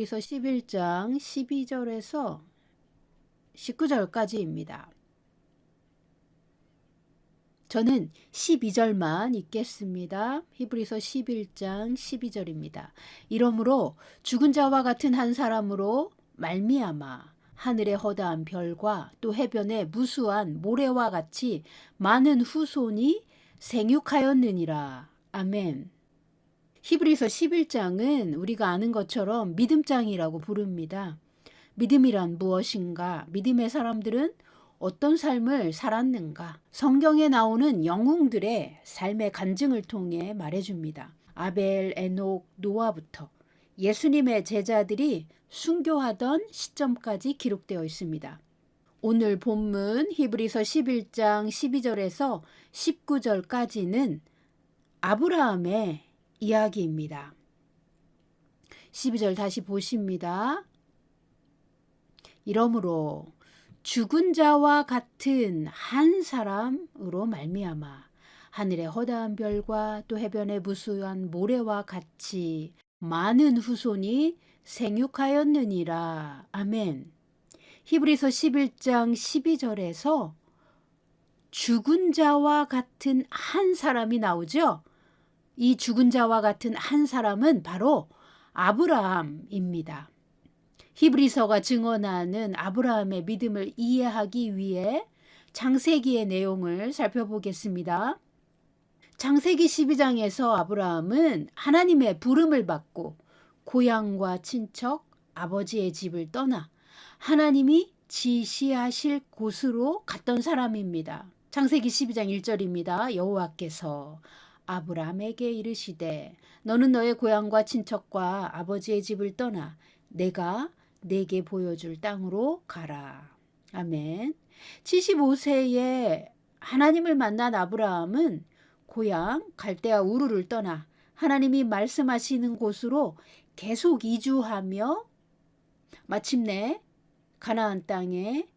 히브리서 11장 12절에서 19절까지입니다. 저는 12절만 읽겠습니다. 히브리서 11장 12절입니다. 이러므로 죽은 자와 같은 한 사람으로 말미암아 하늘의 허다한 별과 또 해변의 무수한 모래와 같이 많은 후손이 생육하였느니라. 아멘. 히브리서 11장은 우리가 아는 것처럼 믿음장이라고 부릅니다. 믿음이란 무엇인가? 믿음의 사람들은 어떤 삶을 살았는가? 성경에 나오는 영웅들의 삶의 간증을 통해 말해줍니다. 아벨, 에녹, 노아부터 예수님의 제자들이 순교하던 시점까지 기록되어 있습니다. 오늘 본문 히브리서 11장 12절에서 19절까지는 아브라함의 이야기입니다. 12절 다시 보십니다. 이러므로 죽은 자와 같은 한 사람으로 말미암아 하늘의 허다한 별과 또 해변의 무수한 모래와 같이 많은 후손이 생육하였느니라. 아멘. 히브리서 11장 12절에서 죽은 자와 같은 한 사람이 나오죠. 이 죽은 자와 같은 한 사람은 바로 아브라함입니다. 히브리서가 증언하는 아브라함의 믿음을 이해하기 위해 창세기의 내용을 살펴보겠습니다. 창세기 12장에서 아브라함은 하나님의 부름을 받고 고향과 친척, 아버지의 집을 떠나 하나님이 지시하실 곳으로 갔던 사람입니다. 창세기 12장 1절입니다. 여호와께서 아브라함에게 이르시되 너는 너의 고향과 친척과 아버지의 집을 떠나 내가 내게 보여줄 땅으로 가라. 아멘. 75세에 하나님을 만난 아브라함은 고향 갈대아 우르를 떠나 하나님이 말씀하시는 곳으로 계속 이주하며 마침내 가나안 땅에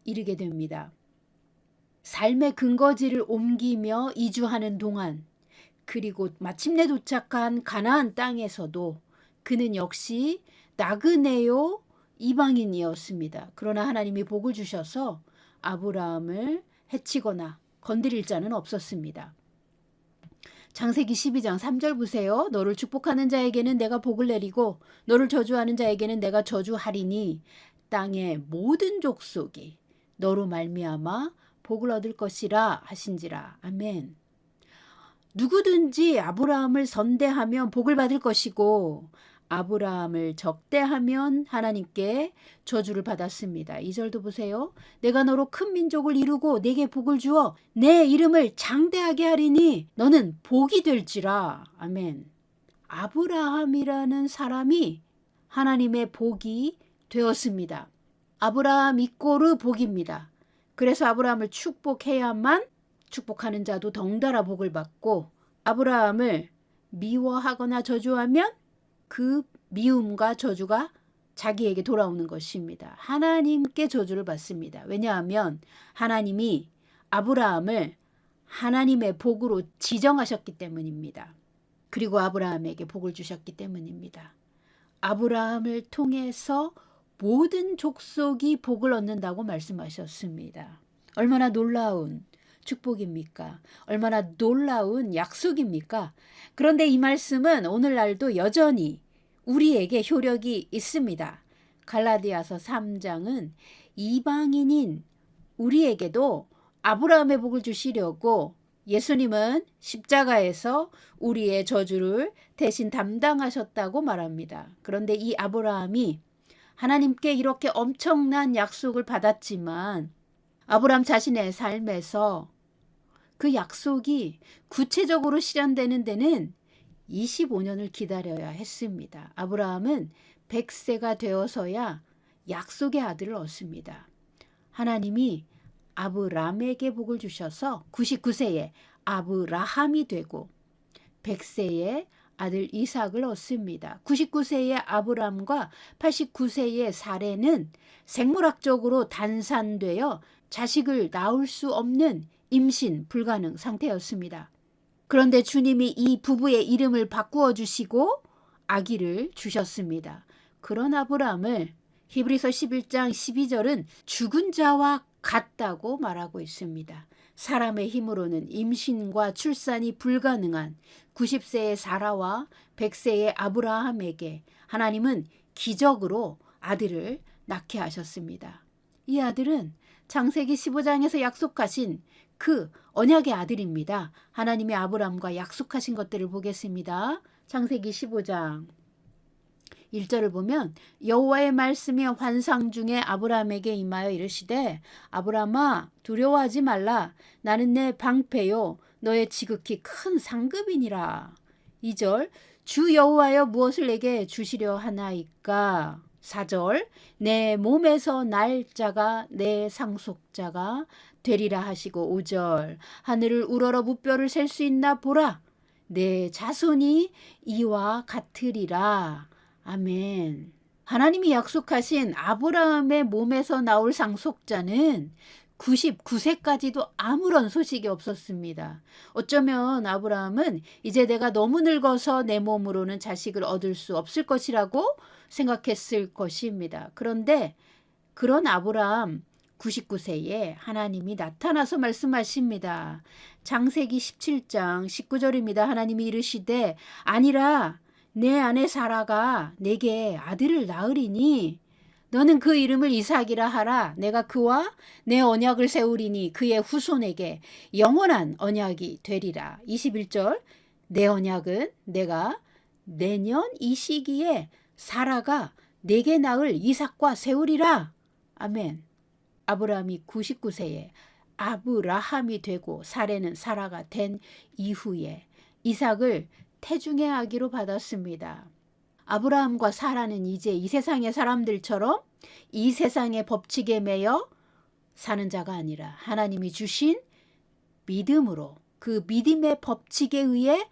이르게 됩니다. 삶의 근거지를 옮기며 이주하는 동안 그리고 마침내 도착한 가나안 땅에서도 그는 역시 나그네요 이방인이었습니다. 그러나 하나님이 복을 주셔서 아브라함을 해치거나 건드릴 자는 없었습니다. 창세기 12장 3절 보세요. 너를 축복하는 자에게는 내가 복을 내리고 너를 저주하는 자에게는 내가 저주하리니 땅의 모든 족속이 너로 말미암아 복을 얻을 것이라 하신지라. 아멘. 누구든지 아브라함을 선대하면 복을 받을 것이고 아브라함을 적대하면 하나님께 저주를 받았습니다. 2절도 보세요. 내가 너로 큰 민족을 이루고 내게 복을 주어 내 이름을 장대하게 하리니 너는 복이 될지라. 아멘. 아브라함이라는 사람이 하나님의 복이 되었습니다. 아브라함 이꼬르 복입니다. 그래서 아브라함을 축복해야만 축복하는 자도 덩달아 복을 받고 아브라함을 미워하거나 저주하면 그 미움과 저주가 자기에게 돌아오는 것입니다. 하나님께 저주를 받습니다. 왜냐하면 하나님이 아브라함을 하나님의 복으로 지정하셨기 때문입니다. 그리고 아브라함에게 복을 주셨기 때문입니다. 아브라함을 통해서 모든 족속이 복을 얻는다고 말씀하셨습니다. 얼마나 놀라운 축복입니까? 얼마나 놀라운 약속입니까? 그런데 이 말씀은 오늘날도 여전히 우리에게 효력이 있습니다. 갈라디아서 3장은 이방인인 우리에게도 아브라함의 복을 주시려고 예수님은 십자가에서 우리의 저주를 대신 담당하셨다고 말합니다. 그런데 이 아브라함이 하나님께 이렇게 엄청난 약속을 받았지만 아브라함 자신의 삶에서 그 약속이 구체적으로 실현되는 데는 25년을 기다려야 했습니다. 아브라함은 100세가 되어서야 약속의 아들을 얻습니다. 하나님이 아브람에게 복을 주셔서 99세에 아브라함이 되고 100세에 아들 이삭을 얻습니다. 99세의 아브람과 89세의 사레는 생물학적으로 단산되어 자식을 낳을 수 없는 임신 불가능 상태였습니다. 그런데 주님이 이 부부의 이름을 바꾸어 주시고 아기를 주셨습니다. 그런 아브라함을 히브리서 11장 12절은 죽은 자와 같다고 말하고 있습니다. 사람의 힘으로는 임신과 출산이 불가능한 90세의 사라와 100세의 아브라함에게 하나님은 기적으로 아들을 낳게 하셨습니다. 이 아들은 창세기 15장에서 약속하신 그 언약의 아들입니다. 하나님이 아브라함과 약속하신 것들을 보겠습니다. 창세기 15장 1절을 보면 여호와의 말씀이 환상 중에 아브라함에게 임하여 이르시되 아브라함아 두려워하지 말라. 나는 내 방패요 너의 지극히 큰 상급이니라. 2절 주 여호와여 무엇을 내게 주시려 하나이까. 4절 내 몸에서 날짜가 내 상속자가 되리라 하시고 5절 하늘을 우러러 무뼈를 셀 수 있나 보라. 내 자손이 이와 같으리라. 아멘. 하나님이 약속하신 아브라함의 몸에서 나올 상속자는 99세까지도 아무런 소식이 없었습니다. 어쩌면 아브라함은 이제 내가 너무 늙어서 내 몸으로는 자식을 얻을 수 없을 것이라고 생각했을 것입니다. 그런데 그런 아브라함 99세에 하나님이 나타나서 말씀하십니다. 창세기 17장 19절입니다. 하나님이 이르시되 아니라 내 아내 사라가 내게 아들을 낳으리니 너는 그 이름을 이삭이라 하라. 내가 그와 내 언약을 세우리니 그의 후손에게 영원한 언약이 되리라. 21절 내 언약은 내가 내년 이 시기에 사라가 내게 낳을 이삭과 세우리라. 아멘. 아브라함이 99세에 아브라함이 되고 사레는 사라가 된 이후에 이삭을 태중의 아기로 받았습니다. 아브라함과 사라는 이제 이 세상의 사람들처럼 이 세상의 법칙에 매여 사는 자가 아니라 하나님이 주신 믿음으로 그 믿음의 법칙에 의해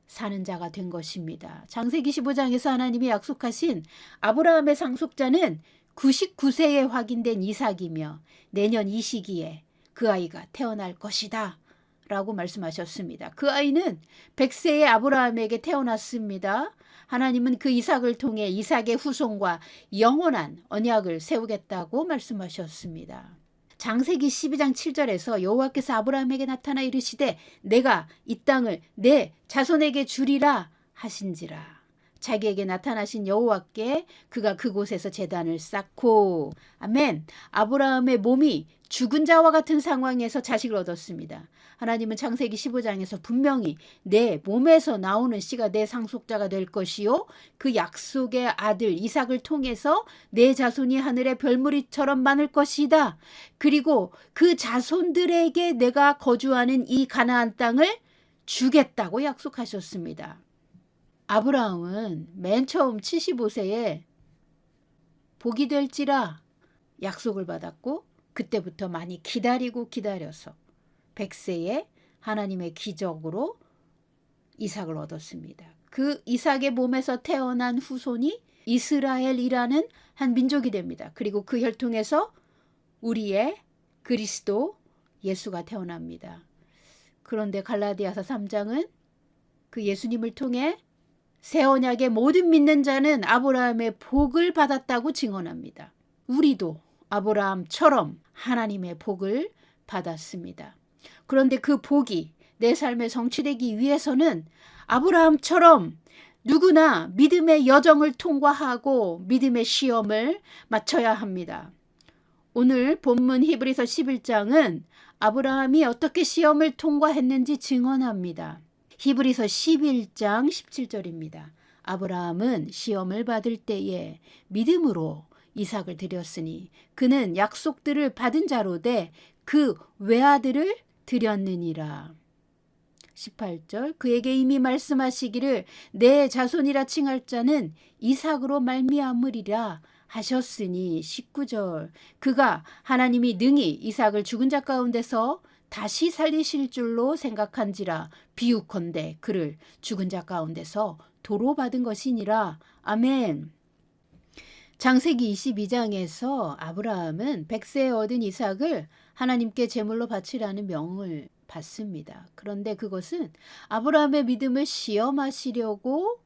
사는 자가 된 것입니다. 창세기 15장에서 하나님이 약속하신 아브라함의 상속자는 99세에 확인된 이삭이며 내년 이 시기에 그 아이가 태어날 것이다 라고 말씀하셨습니다. 그 아이는 100세의 아브라함에게 태어났습니다. 하나님은 그 이삭을 통해 이삭의 후손과 영원한 언약을 세우겠다고 말씀하셨습니다. 창세기 12장 7절에서 여호와께서 아브라함에게 나타나 이르시되 내가 이 땅을 내 자손에게 주리라 하신지라. 자기에게 나타나신 여호와께 그가 그곳에서 제단을 쌓고 아멘. 아브라함의 몸이 죽은 자와 같은 상황에서 자식을 얻었습니다. 하나님은 창세기 15장에서 분명히 내 몸에서 나오는 씨가 내 상속자가 될 것이요 그 약속의 아들 이삭을 통해서 내 자손이 하늘의 별무리처럼 많을 것이다. 그리고 그 자손들에게 내가 거주하는 이 가나안 땅을 주겠다고 약속하셨습니다. 아브라함은 맨 처음 75세에 복이 될지라 약속을 받았고 그때부터 많이 기다려서 100세에 하나님의 기적으로 이삭을 얻었습니다. 그 이삭의 몸에서 태어난 후손이 이스라엘이라는 한 민족이 됩니다. 그리고 그 혈통에서 우리의 그리스도 예수가 태어납니다. 그런데 갈라디아서 3장은 그 예수님을 통해 새 언약의 모든 믿는 자는 아브라함의 복을 받았다고 증언합니다. 우리도 아브라함처럼 하나님의 복을 받았습니다. 그런데 그 복이 내 삶에 성취되기 위해서는 아브라함처럼 누구나 믿음의 여정을 통과하고 믿음의 시험을 마쳐야 합니다. 오늘 본문 히브리서 11장은 아브라함이 어떻게 시험을 통과했는지 증언합니다. 히브리서 11장 17절입니다. 아브라함은 시험을 받을 때에 믿음으로 이삭을 드렸으니 그는 약속들을 받은 자로 돼 그 외아들을 드렸느니라. 18절 그에게 이미 말씀하시기를 내 자손이라 칭할 자는 이삭으로 말미암으리라 하셨으니 19절 그가 하나님이 능히 이삭을 죽은 자 가운데서 다시 살리실 줄로 생각한지라 비유컨대 그를 죽은 자 가운데서 도로 받은 것이니라. 아멘. 창세기 22장에서 아브라함은 100세에 얻은 이삭을 하나님께 제물로 바치라는 명을 받습니다. 그런데 그것은 아브라함의 믿음을 시험하시려고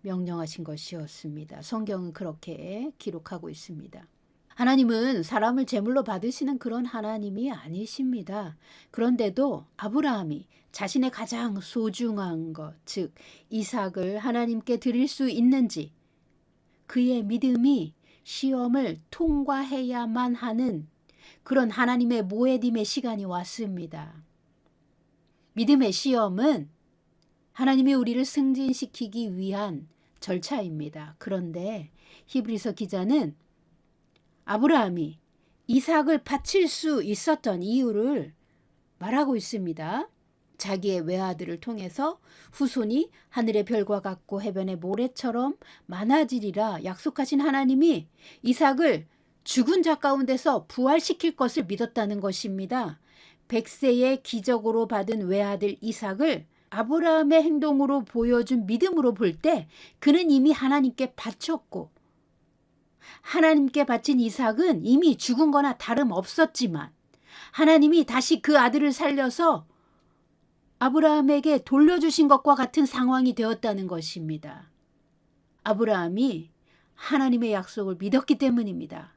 명령하신 것이었습니다. 성경은 그렇게 기록하고 있습니다. 하나님은 사람을 제물로 받으시는 그런 하나님이 아니십니다. 그런데도 아브라함이 자신의 가장 소중한 것, 즉 이삭을 하나님께 드릴 수 있는지 그의 믿음이 시험을 통과해야만 하는 그런 하나님의 모에딤의 시간이 왔습니다. 믿음의 시험은 하나님이 우리를 승진시키기 위한 절차입니다. 그런데 히브리서 기자는 아브라함이 이삭을 바칠 수 있었던 이유를 말하고 있습니다. 자기의 외아들을 통해서 후손이 하늘의 별과 같고 해변의 모래처럼 많아지리라 약속하신 하나님이 이삭을 죽은 자 가운데서 부활시킬 것을 믿었다는 것입니다. 100세의 기적으로 받은 외아들 이삭을 아브라함의 행동으로 보여준 믿음으로 볼 때 그는 이미 하나님께 바쳤고 하나님께 바친 이삭은 이미 죽은 거나 다름없었지만 하나님이 다시 그 아들을 살려서 아브라함에게 돌려주신 것과 같은 상황이 되었다는 것입니다. 아브라함이 하나님의 약속을 믿었기 때문입니다.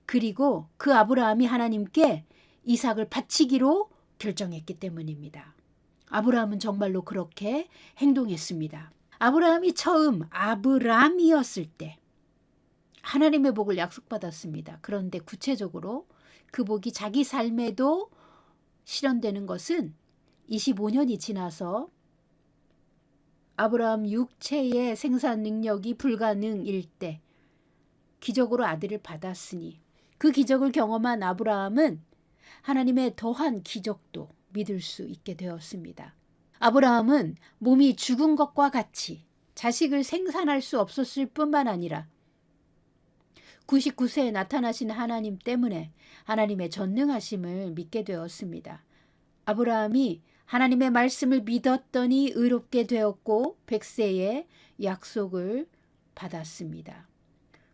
그리고 그 아브라함이 하나님께 이삭을 바치기로 결정했기 때문입니다. 아브라함은 정말로 그렇게 행동했습니다. 아브라함이 처음 아브람이었을 때 하나님의 복을 약속받았습니다. 그런데 구체적으로 그 복이 자기 삶에도 실현되는 것은 25년이 지나서 아브라함 육체의 생산 능력이 불가능일 때 기적으로 아들을 받았으니 그 기적을 경험한 아브라함은 하나님의 더한 기적도 믿을 수 있게 되었습니다. 아브라함은 몸이 죽은 것과 같이 자식을 생산할 수 없었을 뿐만 아니라 99세에 나타나신 하나님 때문에 하나님의 전능하심을 믿게 되었습니다. 아브라함이 하나님의 말씀을 믿었더니 의롭게 되었고 100세의 약속을 받았습니다.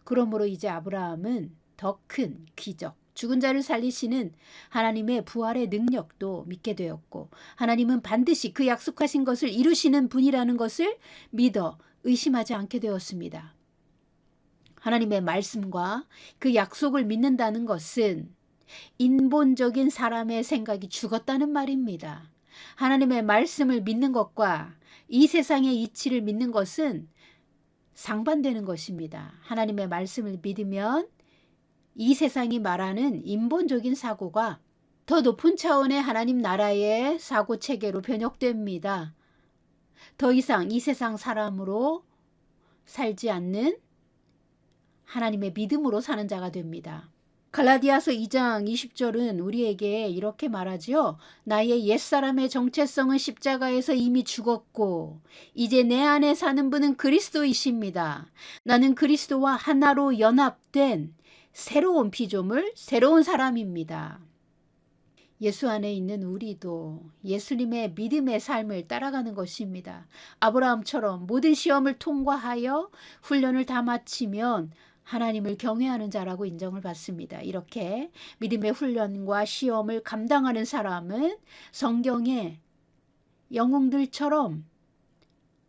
그러므로 이제 아브라함은 더 큰 기적, 죽은 자를 살리시는 하나님의 부활의 능력도 믿게 되었고 하나님은 반드시 그 약속하신 것을 이루시는 분이라는 것을 믿어 의심하지 않게 되었습니다. 하나님의 말씀과 그 약속을 믿는다는 것은 인본적인 사람의 생각이 죽었다는 말입니다. 하나님의 말씀을 믿는 것과 이 세상의 이치를 믿는 것은 상반되는 것입니다. 하나님의 말씀을 믿으면 이 세상이 말하는 인본적인 사고가 더 높은 차원의 하나님 나라의 사고 체계로 변혁됩니다. 더 이상 이 세상 사람으로 살지 않는 하나님의 믿음으로 사는 자가 됩니다. 갈라디아서 2장 20절은 우리에게 이렇게 말하지요. 나의 옛사람의 정체성은 십자가에서 이미 죽었고 이제 내 안에 사는 분은 그리스도이십니다. 나는 그리스도와 하나로 연합된 새로운 피조물, 새로운 사람입니다. 예수 안에 있는 우리도 예수님의 믿음의 삶을 따라가는 것입니다. 아브라함처럼 모든 시험을 통과하여 훈련을 다 마치면 하나님을 경외하는 자라고 인정을 받습니다. 이렇게 믿음의 훈련과 시험을 감당하는 사람은 성경의 영웅들처럼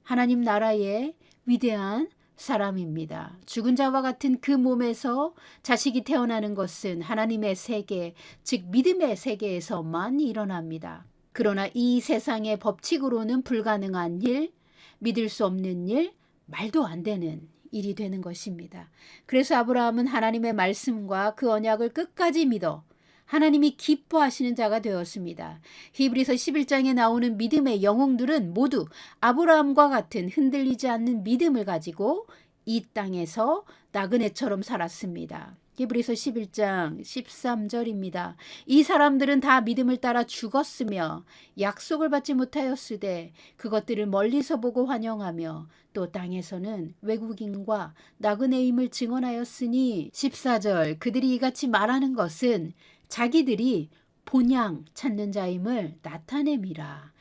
하나님 나라의 위대한 사람입니다. 죽은 자와 같은 그 몸에서 자식이 태어나는 것은 하나님의 세계, 즉 믿음의 세계에서만 일어납니다. 그러나 이 세상의 법칙으로는 불가능한 일, 믿을 수 없는 일, 말도 안 되는 일이 되는 것입니다. 그래서 아브라함은 하나님의 말씀과 그 언약을 끝까지 믿어 하나님이 기뻐하시는 자가 되었습니다. 히브리서 11장에 나오는 믿음의 영웅들은 모두 아브라함과 같은 흔들리지 않는 믿음을 가지고 이 땅에서 나그네처럼 살았습니다. 히브리서 11장 13절입니다. 이 사람들은 다 믿음을 따라 죽었으며 약속을 받지 못하였으되 그것들을 멀리서 보고 환영하며 또 땅에서는 외국인과 나그네임을 증언하였으니 14절 그들이 이같이 말하는 것은 자기들이 본향 찾는 자임을 나타냄이라.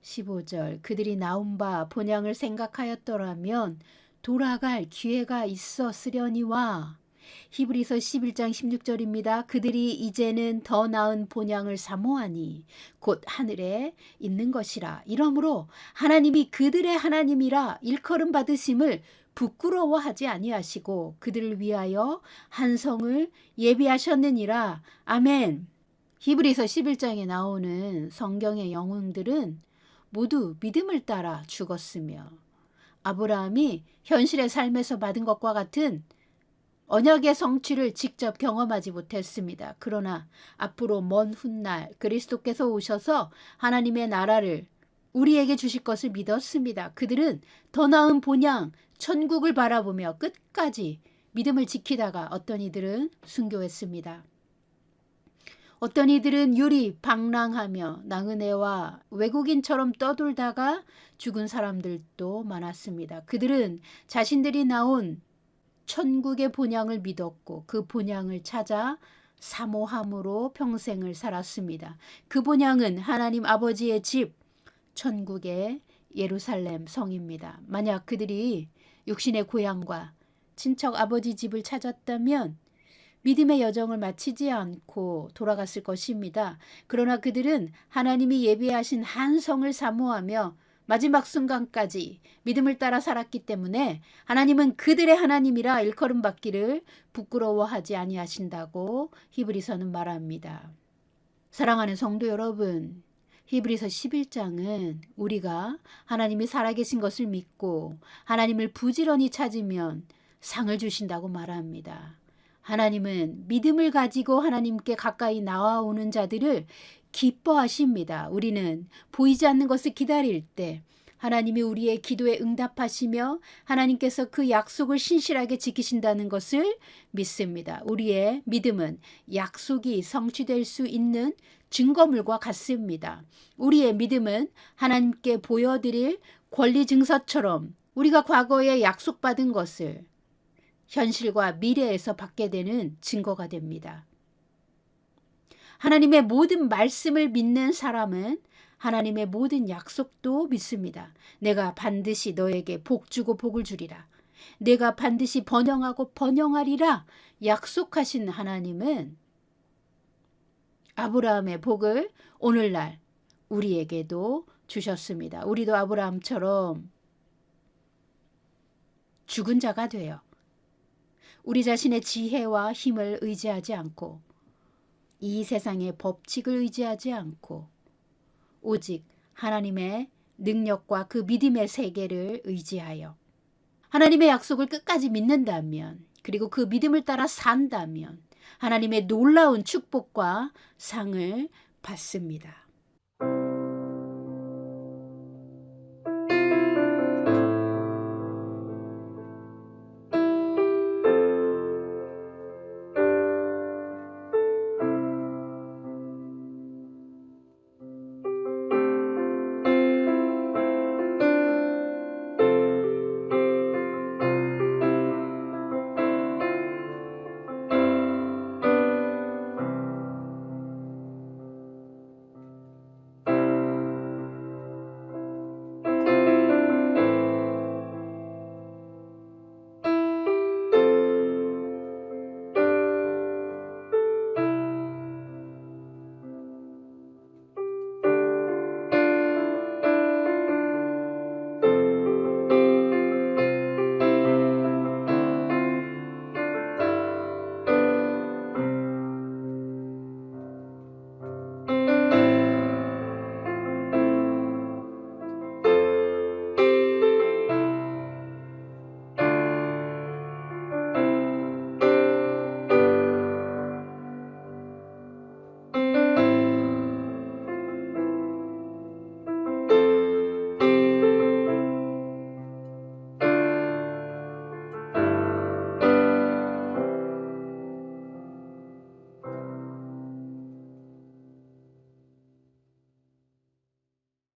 15절 그들이 나온 바 본향을 생각하였더라면 돌아갈 기회가 있었으려니와. 히브리서 11장 16절입니다. 그들이 이제는 더 나은 본향을 사모하니 곧 하늘에 있는 것이라. 이러므로 하나님이 그들의 하나님이라 일컬음 받으심을 부끄러워하지 아니하시고 그들을 위하여 한 성을 예비하셨느니라. 아멘. 히브리서 11장에 나오는 성경의 영웅들은 모두 믿음을 따라 죽었으며 아브라함이 현실의 삶에서 받은 것과 같은 언약의 성취를 직접 경험하지 못했습니다. 그러나 앞으로 먼 훗날 그리스도께서 오셔서 하나님의 나라를 우리에게 주실 것을 믿었습니다. 그들은 더 나은 본향, 천국을 바라보며 끝까지 믿음을 지키다가 어떤 이들은 순교했습니다. 어떤 이들은 유리방랑하며 나그네와 외국인처럼 떠돌다가 죽은 사람들도 많았습니다. 그들은 자신들이 나온 천국의 본향을 믿었고 그 본향을 찾아 사모함으로 평생을 살았습니다. 그 본향은 하나님 아버지의 집, 천국의 예루살렘 성입니다. 만약 그들이 육신의 고향과 친척 아버지 집을 찾았다면 믿음의 여정을 마치지 않고 돌아갔을 것입니다. 그러나 그들은 하나님이 예비하신 한 성을 사모하며 마지막 순간까지 믿음을 따라 살았기 때문에 하나님은 그들의 하나님이라 일컬음 받기를 부끄러워하지 아니하신다고 히브리서는 말합니다. 사랑하는 성도 여러분, 히브리서 11장은 우리가 하나님이 살아계신 것을 믿고 하나님을 부지런히 찾으면 상을 주신다고 말합니다. 하나님은 믿음을 가지고 하나님께 가까이 나아오는 자들을 기뻐하십니다. 우리는 보이지 않는 것을 기다릴 때 하나님이 우리의 기도에 응답하시며 하나님께서 그 약속을 신실하게 지키신다는 것을 믿습니다. 우리의 믿음은 약속이 성취될 수 있는 증거물과 같습니다. 우리의 믿음은 하나님께 보여드릴 권리 증서처럼 우리가 과거에 약속받은 것을 현실과 미래에서 받게 되는 증거가 됩니다. 하나님의 모든 말씀을 믿는 사람은 하나님의 모든 약속도 믿습니다. 내가 반드시 너에게 복 주고 복을 주리라. 내가 반드시 번영하고 번영하리라. 약속하신 하나님은 아브라함의 복을 오늘날 우리에게도 주셨습니다. 우리도 아브라함처럼 죽은 자가 되어 우리 자신의 지혜와 힘을 의지하지 않고 이 세상의 법칙을 의지하지 않고 오직 하나님의 능력과 그 믿음의 세계를 의지하여 하나님의 약속을 끝까지 믿는다면 그리고 그 믿음을 따라 산다면 하나님의 놀라운 축복과 상을 받습니다.